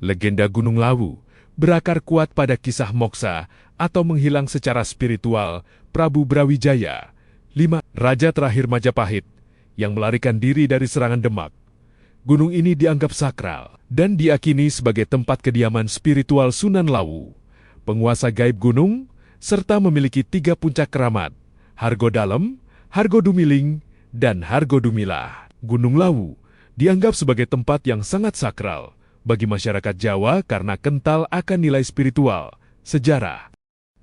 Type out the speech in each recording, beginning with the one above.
Legenda Gunung Lawu berakar kuat pada kisah moksa atau menghilang secara spiritual Prabu Brawijaya, 5. Raja terakhir Majapahit, yang melarikan diri dari serangan Demak. Gunung ini dianggap sakral dan diakini sebagai tempat kediaman spiritual Sunan Lawu, penguasa gaib gunung, serta memiliki 3 puncak keramat, Hargodalem, Hargodumiling, dan Hargodumilah. Gunung Lawu dianggap sebagai tempat yang sangat sakral bagi masyarakat Jawa karena kental akan nilai spiritual, sejarah,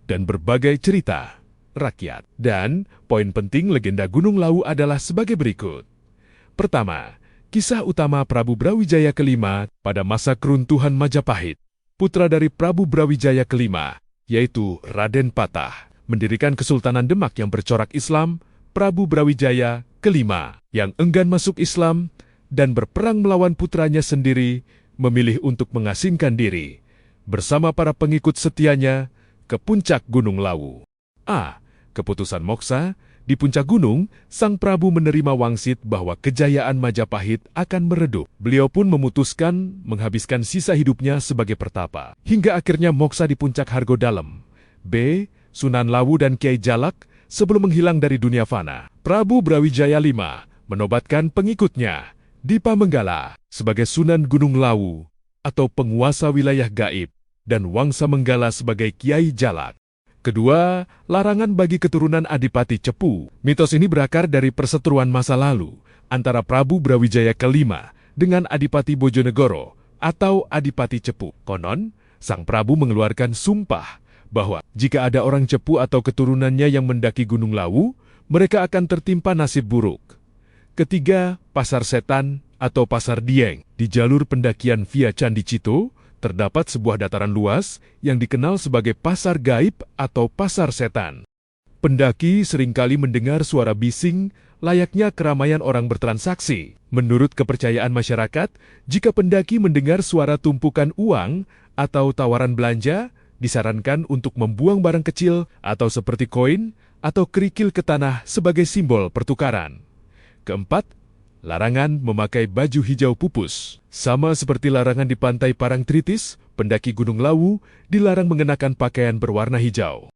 dan berbagai cerita rakyat. Dan poin penting legenda Gunung Lawu adalah sebagai berikut. Pertama, kisah utama Prabu Brawijaya kelima pada masa keruntuhan Majapahit. Putra dari Prabu Brawijaya kelima, yaitu Raden Patah, mendirikan Kesultanan Demak yang bercorak Islam. Prabu Brawijaya kelima, yang enggan masuk Islam dan berperang melawan putranya sendiri, memilih untuk mengasingkan diri bersama para pengikut setianya ke puncak Gunung Lawu. A. Keputusan moksa. Di puncak gunung, Sang Prabu menerima wangsit bahwa kejayaan Majapahit akan meredup. Beliau pun memutuskan menghabiskan sisa hidupnya sebagai pertapa, hingga akhirnya moksa di puncak Hargodalem. B. Sunan Lawu dan Kiai Jalak sebelum menghilang dari dunia fana. Prabu Brawijaya V menobatkan pengikutnya Dipa Menggala sebagai Sunan Gunung Lawu atau penguasa wilayah gaib, dan Wangsa Menggala sebagai Kiai Jalak. Kedua, larangan bagi keturunan Adipati Cepu. Mitos ini berakar dari perseteruan masa lalu antara Prabu Brawijaya kelima dengan Adipati Bojonegoro atau Adipati Cepu. Konon, Sang Prabu mengeluarkan sumpah bahwa jika ada orang Cepu atau keturunannya yang mendaki Gunung Lawu, mereka akan tertimpa nasib buruk. Ketiga, Pasar Setan atau Pasar Dieng. Di jalur pendakian via Candi Cito, terdapat sebuah dataran luas yang dikenal sebagai Pasar Gaib atau Pasar Setan. Pendaki seringkali mendengar suara bising layaknya keramaian orang bertransaksi. Menurut kepercayaan masyarakat, jika pendaki mendengar suara tumpukan uang atau tawaran belanja, disarankan untuk membuang barang kecil atau seperti koin atau kerikil ke tanah sebagai simbol pertukaran. Keempat, larangan memakai baju hijau pupus. Sama seperti larangan di pantai Parangtritis, pendaki Gunung Lawu dilarang mengenakan pakaian berwarna hijau.